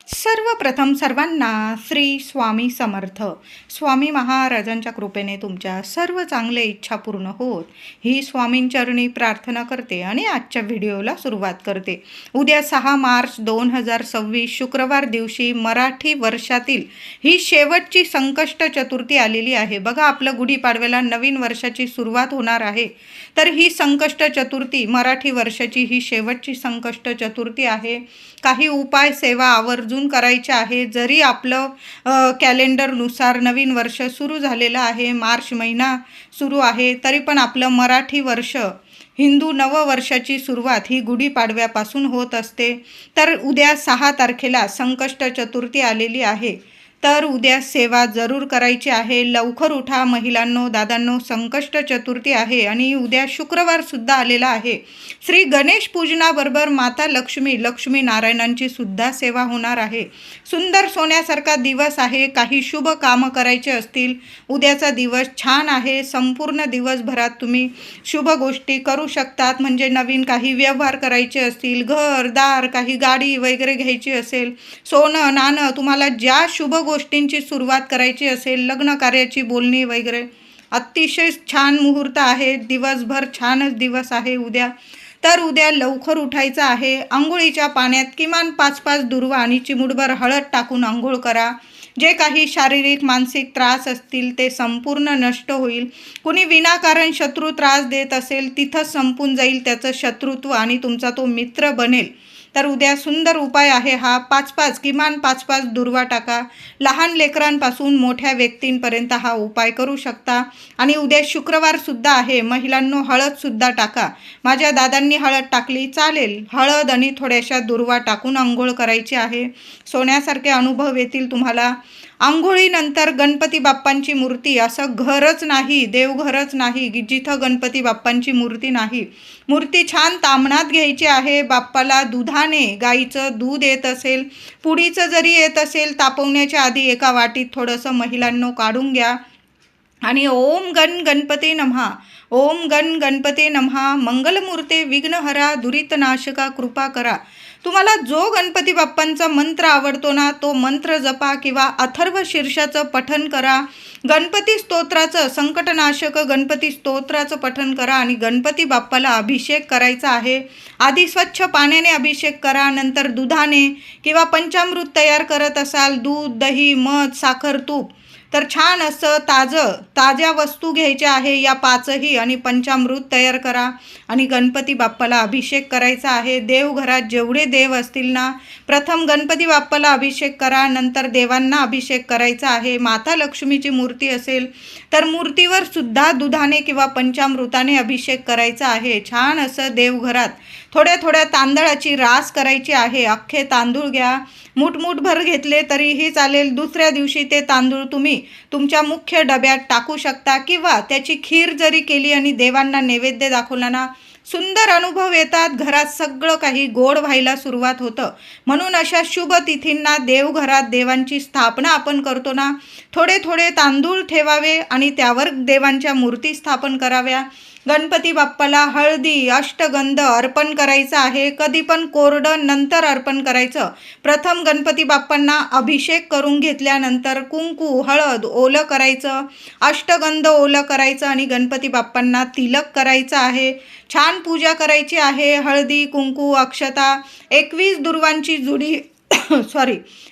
सर्वप्रथम सर्वांना श्री स्वामी समर्थ. स्वामी महाराजांच्या कृपेने तुमच्या सर्व चांगल्या इच्छा पूर्ण होत ही स्वामींचरणी प्रार्थना करते आणि आजच्या व्हिडिओला सुरुवात करते. उद्या 6 मार्च 2026 शुक्रवार दिवशी मराठी वर्षातील ही शेवटची संकष्ट चतुर्थी आलेली आहे. बघा, आपलं गुढीपाडव्याला नवीन वर्षाची सुरुवात होणार आहे. तर ही संकष्ट चतुर्थी मराठी वर्षाची ही शेवटची संकष्ट चतुर्थी आहे. काही उपाय सेवा आवर्जून करायच्या आहे. जरी आपलं कॅलेंडरनुसार नवीन वर्ष सुरू झालेलं आहे, मार्च महिना सुरू आहे, तरी पण आपलं मराठी वर्ष हिंदू नववर्षाची सुरुवात ही गुढीपाडव्यापासून होत असते. तर उद्या 6 तारखेला संकष्ट चतुर्थी आलेली आहे. तर उद्या सेवा जरूर करायची आहे. लवकर उठा महिलांनो, दादांनो. संकष्ट चतुर्थी आहे आणि उद्या शुक्रवारसुद्धा आलेला आहे. श्री गणेश पूजनाबरोबर माता लक्ष्मी नारायणांची सुद्धा सेवा होणार आहे. सुंदर सोन्यासारखा दिवस आहे. काही शुभ कामं करायचे असतील, उद्याचा दिवस छान आहे. संपूर्ण दिवसभरात तुम्ही शुभ गोष्टी करू शकतात. म्हणजे नवीन काही व्यवहार करायचे असतील, घरदार, काही गाडी वगैरे घ्यायची असेल, सोनं नाणं, तुम्हाला ज्या शुभ गोष्टींची सुरुवात करायची असेल, लग्न कार्याची बोलणी वगैरे, अतिशय छान मुहूर्त आहे. दिवसभर छानच दिवस आहे उद्या. तर उद्या लवकर उठायचं आहे. आंघोळीच्या पाण्यात किमान 5-5 दुर्वा आणि चिमूटभर हळद टाकून आंघोळ करा. जे काही शारीरिक मानसिक त्रास असतील ते संपूर्ण नष्ट होईल. कुणी विनाकारण शत्रू त्रास देत असेल, तिथंच संपून जाईल त्याचं शत्रुत्व आणि तुमचा तो मित्र बनेल. तर उद्या सुंदर उपाय आहे हा. 5-5 किमान 5-5 दुर्वा टाका. लहान लेकरांपासून मोठ्या व्यक्तींपर्यंत हा उपाय करू शकता. आणि उद्या शुक्रवारसुद्धा आहे. महिलांनो, हळदसुद्धा टाका. माझ्या दादांनी हळद टाकली चालेल. हळद आणि थोड्याशा दुर्वा टाकून आंघोळ करायची आहे. सोन्यासारखे अनुभव येतील तुम्हाला. आंघोळीनंतर गणपती बाप्पांची मूर्ती, असं घरच नाही, देवघरच नाही की जिथं गणपती बाप्पांची मूर्ती नाही. मूर्ती छान ताम्हणात घ्यायची आहे. बाप्पाला दुधाने, गाईचं दूध येत असेल, पुडीचं जरी येत असेल, तापवण्याच्या आधी एका वाटीत थोडंसं महिलांनो काढून घ्या आणि ओम गण गणपते नमः, ओम गण गणपते नमः, मंगलमूर्ते विघ्नहरा दुरितनाशका कृपा करा. तुम्हाला जो गणपती बाप्पांचा मंत्र आवडतो ना, तो मंत्र जपा किंवा अथर्व शीर्षाचं पठण करा. गणपती स्तोत्राचं, संकटनाशक गणपती स्तोत्राचं पठण करा आणि गणपती बाप्पाला अभिषेक करायचा आहे. आधी स्वच्छ पाण्याने अभिषेक करा, नंतर दुधाने किंवा पंचामृत तयार करत असाल, दूध, दही, मध, साखर, तूप, तर छान असं ताज्या वस्तू घ्यायच्या आहे या 5ही आणि पंचामृत तयार करा आणि गणपती बाप्पाला अभिषेक करायचा आहे. देवघरात जेवढे देव असतील ना, प्रथम गणपती बाप्पाला अभिषेक करा, नंतर देवांना अभिषेक करायचा आहे. माता लक्ष्मीची मूर्ती असेल तर मूर्तीवर सुद्धा दुधाने किंवा पंचामृताने अभिषेक करायचा आहे. छान असं देवघरात थोड्या तांदळाची रास करायची आहे. अख्खे तांदूळ घ्या, मूठभर घेतले तरीही चालेल. दुसऱ्या दिवशी ते तांदूळ तुम्ही तुमच्या मुख्य डब्यात टाकू शकता किंवा त्याची खीर जरी केली आणि देवांना नैवेद्य दाखवला ना, सुंदर अनुभव येतात. घरात सगळं काही गोड व्हायला सुरुवात होतं. म्हणून अशा शुभ तिथींना देवघरात देवांची स्थापना आपण करतो ना, थोडे तांदूळ ठेवावे आणि त्यावर देवांच्या मूर्ती स्थापन कराव्या. गणपती बाप्पाला हळदी, अष्टगंध अर्पण करायचं आहे. कधी पण कोरडं नंतर अर्पण करायचं. प्रथम गणपती बाप्पांना अभिषेक करून घेतल्यानंतर कुंकू, हळद ओलं करायचं, अष्टगंध ओलं करायचं आणि गणपती बाप्पांना तिलक करायचं आहे. छान पूजा करायची आहे. हळदी, कुंकू, अक्षता, 21 दुर्वांची जुडी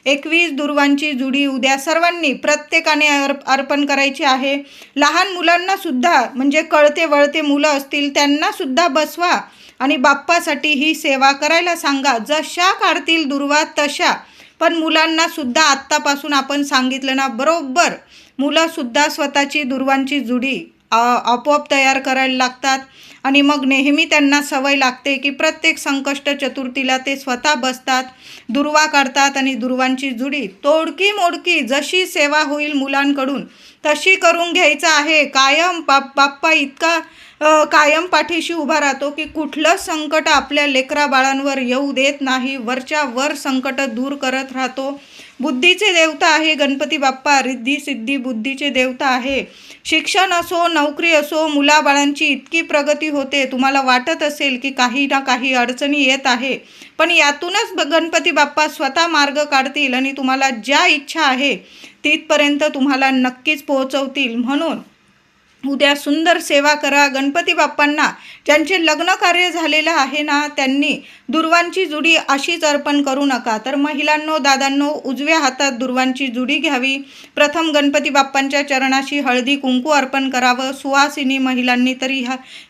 21 दुर्वांची जुडी उद्या सर्वांनी प्रत्येकाने अर्पण करायची आहे. लहान मुलांना सुद्धा, म्हणजे कळते वळते मुलं असतील त्यांना सुद्धा बसवा आणि बाप्पासाठी ही सेवा करायला सांगा. जशा काढतील दुर्वा तशा, पण मुलांना सुद्धा आत्तापासून आपण सांगितलं ना, बरोबर मुलंसुद्धा स्वतःची दुर्वांची जुडी आपोआप तयार करायला लागतात आणि मग नेहमी त्यांना सवय लागते की प्रत्येक संकष्ट चतुर्थीला ते स्वतः बसतात, दुर्वा काढतात आणि दुर्वांची जुडी तोडकी मोडकी जशी सेवा होईल मुलांकडून तशी करून घ्यायचं आहे. कायम बाप्पा इतका कायम पाठीशी उभा राहतो की कुठलं संकट आपल्या लेकरा बाळांवर येऊ देत नाही. वरच्या वर संकट दूर करत राहतो. बुद्धीचे देवता आहे गणपती बाप्पा. रिद्धी सिद्धी बुद्धीचे देवता आहे. शिक्षण असो, नोकरी असो, मुलाबाळांची इतकी प्रगती होते, तुम्हाला वाटत असेल की काही ना काही अडचणी येत आहे, पण यातूनच गणपती बाप्पा स्वतः मार्ग काढतील आणि तुम्हाला ज्या इच्छा आहे तिथपर्यंत तुम्हाला नक्कीच पोहोचवतील. म्हणून उद्या सुंदर सेवा करा. गणपती बाप्पांना ज्यांचे लग्न कार्य झालेलं आहे ना, त्यांनी दुर्वांची जुडी अशीच अर्पण करू नका. तर महिलांनो, दादांनो, उजव्या हातात दुर्वांची जुडी घ्यावी. प्रथम गणपती बाप्पांच्या चरणाशी हळदी कुंकू अर्पण करावं. सुवासिनी महिलांनी तरी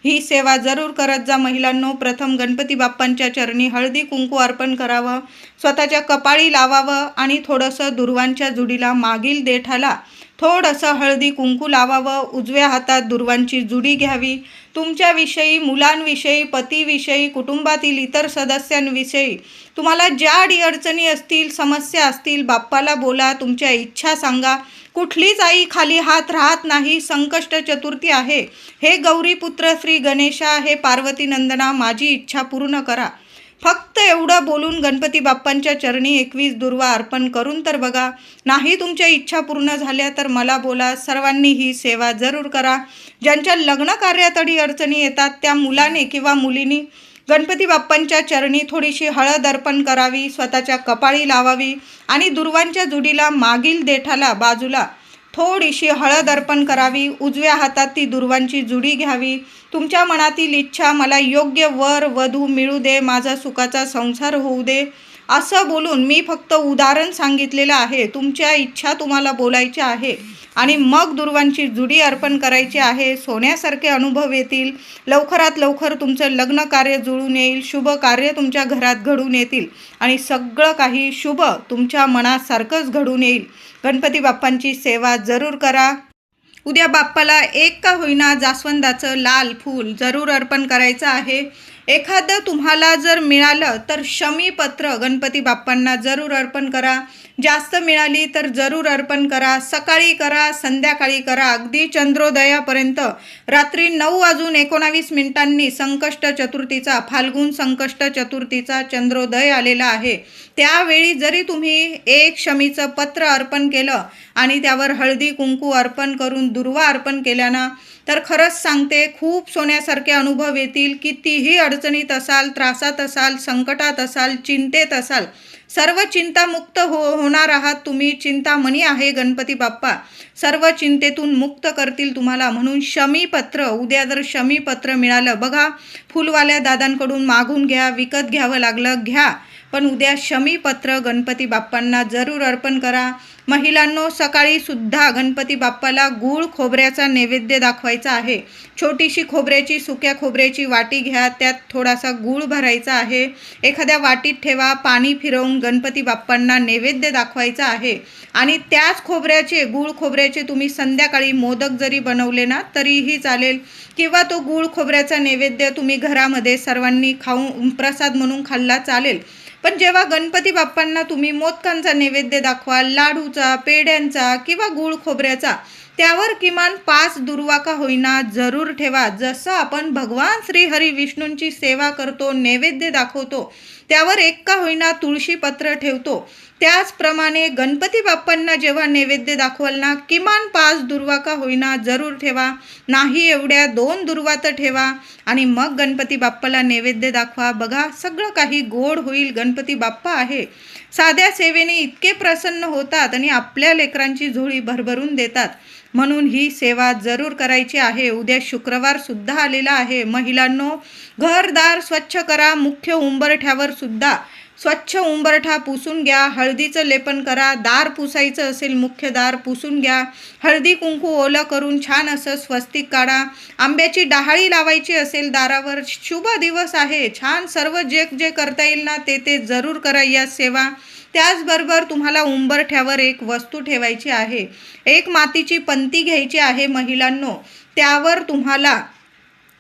ही सेवा जरूर करत जा. महिलांनो, प्रथम गणपती बाप्पांच्या चरणी हळदी कुंकू अर्पण करावं, स्वतःच्या कपाळी लावावं आणि थोडंसं दुर्वांच्या जुडीला मागील देठाला थोडंसं हळदी कुंकू लावावं. उजव्या हातात दुर्वांची जुडी घ्यावी. तुमच्याविषयी, मुलांविषयी, पतीविषयी, कुटुंबातील इतर सदस्यांविषयी तुम्हाला ज्या अडीअडचणी असतील, समस्या असतील, बाप्पाला बोला, तुमच्या इच्छा सांगा. कुठलीच आई खाली हात राहत नाही. संकष्ट चतुर्थी आहे. हे गौरीपुत्र श्री गणेशा, हे पार्वती नंदना, माझी इच्छा पूर्ण करा. फक्त एवढं बोलून गणपती बाप्पांच्या चरणी 21 दुर्वा अर्पण करून तर बघा. नाही तुमच्या इच्छा पूर्ण झाल्या तर मला बोला. सर्वांनी ही सेवा जरूर करा. ज्यांच्या लग्न कार्यात अडचणी येतात त्या मुलाने किंवा मुलीने गणपती बाप्पांच्या चरणी थोडीशी हळद अर्पण करावी, स्वतःच्या कपाळी लावावी आणि दुर्वांच्या जुडीला मागील देठाला बाजूला थोडीशी हळद अर्पण करावी. उजव्या हातात ती दुर्वांची जुडी घ्यावी. तुमच्या मनातील इच्छा, मला योग्य वर वधू मिळू दे, माझा सुखाचा संसार होऊ दे, असं बोलून मी फक्त उदाहरण सांगितलेलं आहे. तुमच्या इच्छा तुम्हाला बोलायच्या आहे आणि मग दुर्वांची जुडी अर्पण करायची आहे. सोन्यासारखे अनुभव येतील. लवकरात लवकर तुमचं लग्न कार्य जुळून येईल. शुभ कार्य तुमच्या घरात घडून येतील आणि सगळं काही शुभ तुमच्या मनासारखंच घडून येईल. गणपती बाप्पांची सेवा जरूर करा. उद्या बाप्पाला एक का होईना जास्वंदाचं लाल फूल जरूर अर्पण करायचं आहे. एखादं तुम्हाला जर मिळालं तर शमीपत्र गणपती बाप्पांना जरूर अर्पण करा. जास्त मिळाली तर जरूर अर्पण करा. सकाळी करा, संध्याकाळी करा, अगदी चंद्रोदयापर्यंत. रात्री 9:19 संकष्ट चतुर्थीचा, फाल्गुन संकष्ट चतुर्थीचा चंद्रोदय आलेला आहे. त्यावेळी जरी तुम्ही एक शमीचं पत्र अर्पण केलं आणि त्यावर हळदी कुंकू अर्पण करून दुर्वा अर्पण केल्यानं तर खरंच सांगते, खूप सोन्यासारखे अनुभव येतील. कितीही अडचणीत असाल, त्रासात असाल, संकटात असाल, चिंतेत असाल, सर्व चिंतामुक्त होणार आहात तुम्ही. चिंतामणी आहे गणपती बाप्पा, सर्व चिंतेतून मुक्त करतील तुम्हाला. म्हणून शमीपत्र, उद्या जर शमीपत्र मिळालं बघा, फुलवाल्या दादांकडून मागून घ्या, विकत घ्यावं लागलं घ्या, पण उद्या शमीपत्र गणपती बाप्पांना जरूर अर्पण करा. महिलांनो, सकाळी सुद्धा गणपती बाप्पाला गूळ खोबऱ्याचा नैवेद्य दाखवायचा आहे. छोटीशी खोबऱ्याची, सुक्या खोबऱ्याची वाटी घ्या, त्यात थोडासा गूळ भरायचा आहे. एखाद्या वाटीत ठेवा, पाणी फिरवून गणपती बाप्पांना नैवेद्य दाखवायचा आहे. आणि त्याच खोबऱ्याचे, गूळ खोबऱ्याचे तुम्ही संध्याकाळी मोदक जरी बनवले ना तरीही चालेल, किंवा तो गूळ खोबऱ्याचा नैवेद्य तुम्ही घरामध्ये सर्वांनी खाऊन प्रसाद म्हणून खाल्ला चालेल. पण जेव्हा गणपती बाप्पांना तुम्ही मोदकांचा नैवेद्य दाखवाल, लाडूचा, पेढ्यांचा किंवा गूळ खोबऱ्याचा, त्यावर किमान 5 दुर्वा का होईना जरूर ठेवा. जसं आपण भगवान श्री हरी विष्णूंची सेवा करतो, नैवेद्य दाखवतो, त्यावर एक का होईना तुळशी पत्र ठेवतो, त्याचप्रमाणे गणपती बाप्पांना जेव्हा नैवेद्य दाखवाल ना, किमान 5 दुर्वा का होईना जरूर ठेवा. नाही एवढ्या 2 दुर्वा तर ठेवा आणि मग गणपती बाप्पाला नैवेद्य दाखवा. बघा, सगळं काही गोड होईल. गणपती बाप्पा आहे, साध्या सेवेने इतके प्रसन्न होतात आणि आपल्या लेकरांची झोळी भरभरून देतात. म्हणून ही सेवा जरूर करायची आहे. उद्या शुक्रवार सुद्धा आलेला आहे. महिलांनो, घरदार स्वच्छ करा. मुख्य उंबरठ्यावर सुद्धा स्वच्छ उंबरठा पुसून घ्या. हळदीचं लेपन करा. दार पुसायचं असेल, मुख्य दार पुसून घ्या. हळदी कुंकू ओलं करून छान असं स्वस्तिक काढा. आंब्याची डहाळी लावायची असेल दारावर, शुभ दिवस आहे. छान सर्व जे करता येईल ना ते जरूर करा या सेवा. त्याचबरोबर तुम्हाला उंबरठ्यावर एक वस्तू ठेवायची आहे. एक मातीची पंती घ्यायची आहे महिलांनो. त्यावर तुम्हाला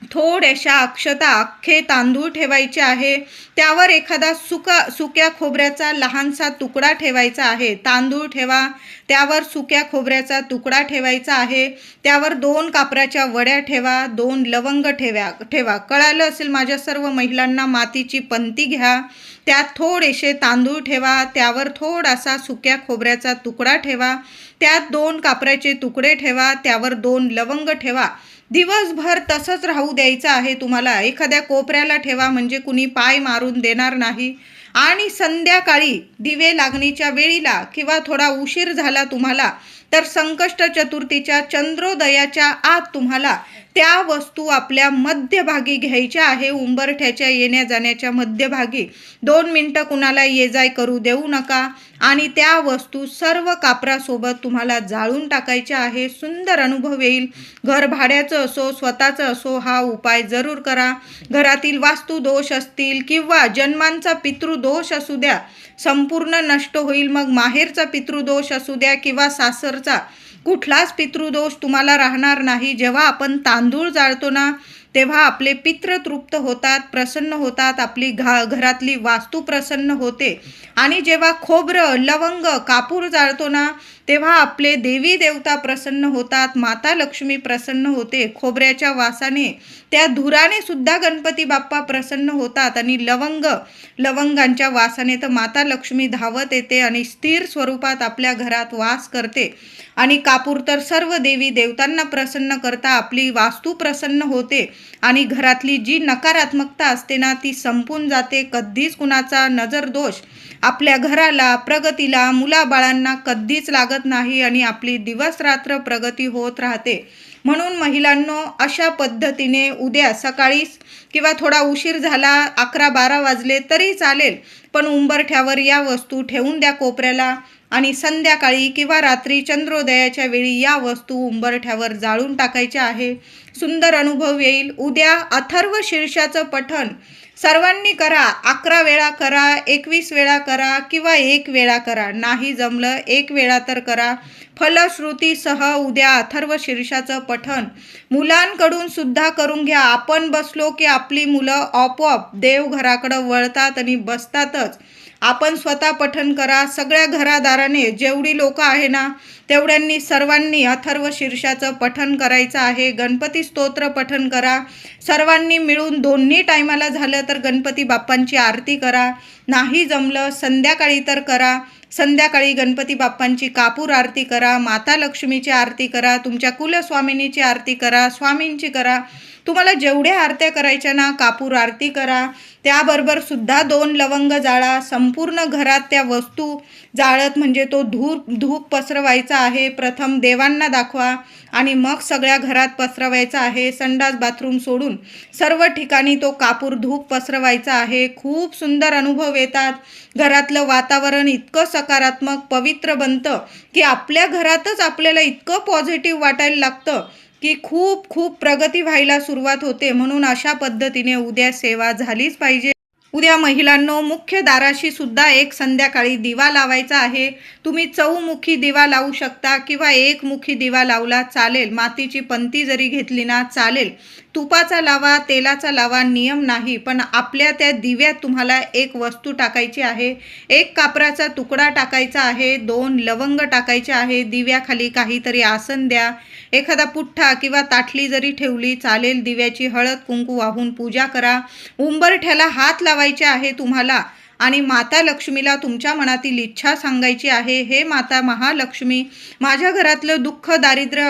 थोड्याशा अक्षता, अख्खे तांदूळ ठेवायचे आहे. त्यावर एखादा सुक्या खोबऱ्याचा लहानसा तुकडा ठेवायचा आहे. तांदूळ ठेवा, त्यावर सुक्या खोबऱ्याचा तुकडा ठेवायचा आहे. त्यावर 2 कापराच्या वड्या ठेवा, 2 लवंग ठेवा. कळालं असेल माझ्या सर्व महिलांना. मातीची पंती घ्या, त्यात थोडेसे तांदूळ ठेवा, त्यावर थोडासा सुक्या खोबऱ्याचा तुकडा ठेवा, त्यात 2 कापराचे तुकडे ठेवा, त्यावर 2 लवंग ठेवा. दिवसभर तसंच राहू द्यायचं आहे तुम्हाला. एखाद्या कोपऱ्याला ठेवा म्हणजे कुणी पाय मारून देणार नाही. आणि संध्याकाळी दिवे लागणीच्या वेळीला किंवा थोडा उशीर झाला तुम्हाला तर संकष्ट चतुर्थीच्या चंद्रोदयाच्या आत तुम्हाला त्या वस्तू आपल्या मध्यभागी घ्यायच्या आहे. उंबरठ्याच्या येण्या जाण्याच्या मध्यभागी 2 मिनटं कुणाला ये जाय करू देऊ नका. आणि त्या वस्तू सर्व कापरासोबत तुम्हाला जाळून टाकायच्या आहे. सुंदर अनुभव येईल. घर भाड्याचं असो स्वतःचं असो हा उपाय जरूर करा. घरातील वास्तुदोष असतील किंवा जन्मांचा पितृदोष असू द्या संपूर्ण नष्ट होईल. मग माहेरचा पितृदोष असू द्या किंवा सासरचा कुठलाच पितृदोष तुम्हाला राहणार नाही. जेव्हा आपण तांदूळ जाळतो ना तेव्हा आपले पित्र तृप्त होतात, प्रसन्न होतात, आपली घरातली वास्तू प्रसन्न होते. आणि जेव्हा खोबरं, लवंग, कापूर जाळतो ना तेव्हा आपले देवी देवता प्रसन्न होतात, माता लक्ष्मी प्रसन्न होते. खोबऱ्याच्या वासाने त्या धुराने सुद्धा गणपती बाप्पा प्रसन्न होतात. आणि लवंगांच्या वासाने तर माता लक्ष्मी धावत येते आणि स्थिर स्वरूपात आपल्या घरात वास करते. आणि कापूर तर सर्व देवी देवतांना प्रसन्न करता आपली वास्तू प्रसन्न होते. आणि घरातली जी नकारात्मकता असते ना ती संपून जाते. कधीच कुणाचा नजर दोष आपल्या घराला, प्रगतीला, मुलाबाळांना कधीच लागत नाही आणि आपली दिवस रात्र प्रगती होत राहते. म्हणून महिलांनो अशा पद्धतीने उद्या सकाळी किंवा थोडा उशीर झाला 11-12 वाजले तरी चालेल पण उंबरठ्यावर या वस्तू ठेवून द्या कोपऱ्याला. आणि संध्याकाळी किंवा रात्री चंद्रोदयाच्या वेळी या वस्तू उंबरठ्यावर जाळून टाकायच्या आहे. सुंदर अनुभव येईल. उद्या अथर्व शीर्षाचं पठण सर्वांनी करा. 11 वेळा करा, 21 वेळा करा किंवा 1 वेळा करा. नाही जमलं 1 वेळा तर करा. फलश्रुतीसह उद्या अथर्व शीर्षाचं पठण मुलांकडून सुद्धा करून घ्या. आपण बसलो की आपली मुलं आपोआप देवघराकडं वळतात आणि बसतातच. आपण स्वतः पठण करा. सगळ्या घरादाराने जेवढी लोक आहे ना तेवढ्यांनी सर्वांनी अथर्व शीर्षाचं पठण करायचं आहे. गणपती स्तोत्र पठण करा. सर्वांनी मिळून दोन्ही टायमाला झालं तर गणपती बाप्पांची आरती करा. नाही जमलं संध्याकाळी तर करा. संध्याकाळी गणपती बाप्पांची कापूर आरती करा, माता लक्ष्मीची आरती करा, तुमच्या कुलस्वामिनीची आरती करा, स्वामींची करा. तुम्हाला जेवढ्या आरत्या करायच्या ना कापूर आरती करा. त्याबरोबर सुद्धा 2 लवंग जाळा. संपूर्ण घरात त्या वस्तू जाळत म्हणजे तो धूप पसरवायचा आहे. प्रथम देवांना दाखवा आणि मग सगळ्या घरात पसरवायचा आहे. संडास बाथरूम सोडून सर्व ठिकाणी तो कापूर धूप पसरवायचा आहे. खूप सुंदर अनुभव येतात. घरातलं वातावरण इतकं सकारात्मक पवित्र बनतं की आपल्या घरातच आपल्याला इतकं पॉझिटिव्ह वाटायला लागतं की खूप खूप प्रगती व्हायला सुरुवात होते. म्हणून अशा पद्धतीने उद्या सेवा झालीच पाहिजे. उद्या महिलांनो मुख्य दाराशी सुद्धा एक संध्याकाळी दिवा लावायचा आहे. तुम्ही चौमुखी दिवा लावू शकता किंवा एकमुखी दिवा लावला चालेल. मातीची पंती जरी घेतली ना चालेल. तुपाचा लावा, तेलाचा लावा, नियम नाही. पण आपल्या त्या दिव्यात तुम्हाला एक वस्तू टाकायची आहे. 1 कापराचा तुकडा टाकायचा आहे. 2 लवंग टाकायचे आहे. दिव्याखाली काहीतरी आसन द्या. एखादा पुठ्ठा किंवा ताटली जरी ठेवली चालेल. दिव्याची हळद कुंकू वाहून पूजा करा. उंबरठ्याला हात लावायचे आहे तुम्हाला आणि माता लक्ष्मीला तुमच्या मनातील इच्छा सांगायची आहे. हे माता महालक्ष्मी, माझ्या घरातलं दुःख, दारिद्र्य,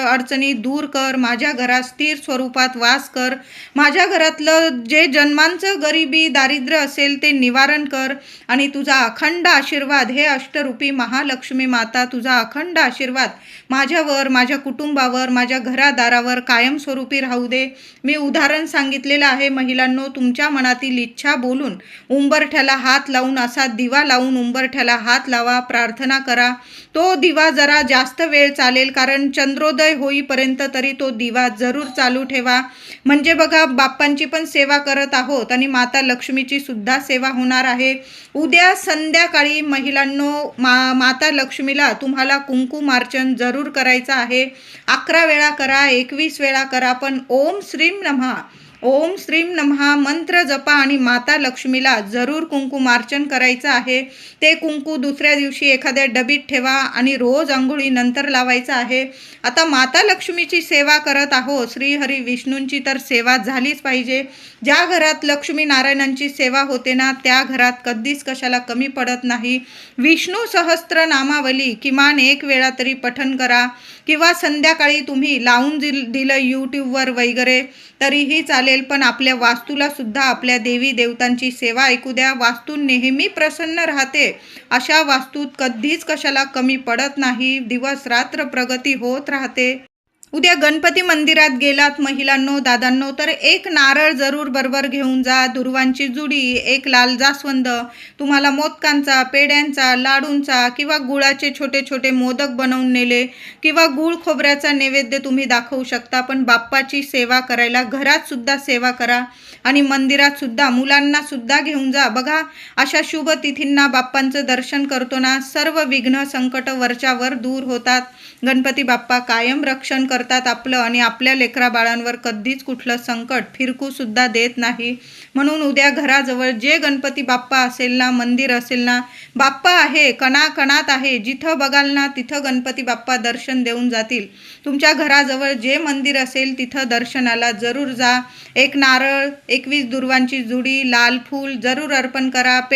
अडचणी दूर कर. माझ्या घरात स्थिर स्वरूपात वास कर. माझ्या घरातलं जे जन्मांचं गरिबी, दारिद्र्य असेल ते निवारण कर. आणि तुझा अखंड आशीर्वाद, हे अष्टरूपी महालक्ष्मी माता, तुझा अखंड आशीर्वाद माझ्यावर, माझ्या कुटुंबावर, माझ्या घरादारावर कायमस्वरूपी राहू दे. मी उदाहरण सांगितलेलं आहे. महिलांनो तुमच्या मनातील इच्छा बोलून उंबरठ्याला हात लावून असा दिवा लावून उंबरठ्याला हात लावा. प्रार्थना करा. तो दिवा जरा जास्त वेळ चालेल कारण चंद्रोदय होईपर्यंत तरी तो दिवा जरूर चालू ठेवा. म्हणजे बघा बाप्पांची पण सेवा करत आहोत आणि माता लक्ष्मीची सुद्धा सेवा होणार आहे. उद्या संध्याकाळी महिलांनो माता लक्ष्मीला तुम्हाला कुंकुमार्चन जरूर करायचं आहे. 11 वेळा करा, 21 वेळा करा. पण ओम श्रीम नमः ओम श्रीम नमः मंत्र जपा आणि माता लक्ष्मीला जरूर कुंकुमार्चन करायचं आहे. ते कुंकू दुसऱ्या दिवशी एखाद्या डबीत ठेवा आणि रोज अंघोळीनंतर लावायचं आहे. आता माता लक्ष्मीची सेवा करत आहोत, श्रीहरी विष्णूंची तर सेवा झालीच पाहिजे. ज्या घरात लक्ष्मी नारायणांची सेवा होते ना, त्या घरात कधीच कशाला कमी पडत नाही. विष्णू सहस्त्र नामावली किमान एक वेळा तरी पठण करा किंवा संध्याकाळी तुम्ही लावून दिलं यूट्यूबवर वगैरे तरीही चालेल, पण आपल्या वास्तूला सुद्धा आपल्या देवी देवतांची सेवा ऐकू द्या. वास्तू नेहमी प्रसन्न राहते. अशा वास्तूत कधीच कशाला कमी पडत नाही. दिवस रात्र प्रगती होत राहते. उद्या गणपती मंदिरात गेलात महिलांनो, दादांनो, तर एक नारळ जरूर बरोबर घेऊन जा. दुर्वांची जुडी, एक लाल जास्वंद, तुम्हाला मोदकांचा, पेड्यांचा, लाडूंचा किंवा गुळाचे छोटे छोटे मोदक बनवून नेले किंवा गुळ खोबऱ्याचा नैवेद्य तुम्ही दाखवू शकता. पण बाप्पाची सेवा करायला घरात सुद्धा सेवा करा आणि मंदिरात सुद्धा मुलांना सुद्धा घेऊन जा. बघा, अशा शुभ तिथींना बाप्पांचं दर्शन करतो ना, सर्व विघ्न संकट वरच्यावर दूर होतात. गणपती बाप्पा कायम रक्षण करतात आपलं आणि आपल्या लेकरा बाळांवर कधीच कुठलं संकट फिरकू सुद्धा देत नाही. म्हणून उद्या घराजवळ जे गणपती बाप्पा असेल ना, मंदिर असेल ना, बाप्पा आहे, कणाकणात आहे. जिथं बघाल ना तिथं गणपती बाप्पा दर्शन देऊन जातील. तुमच्या घराजवळ जे मंदिर असेल तिथं दर्शनाला जरूर जा. एक नारळ, 21 दुर्वांची जुडी, लाल फूल जरूर अर्पण करा.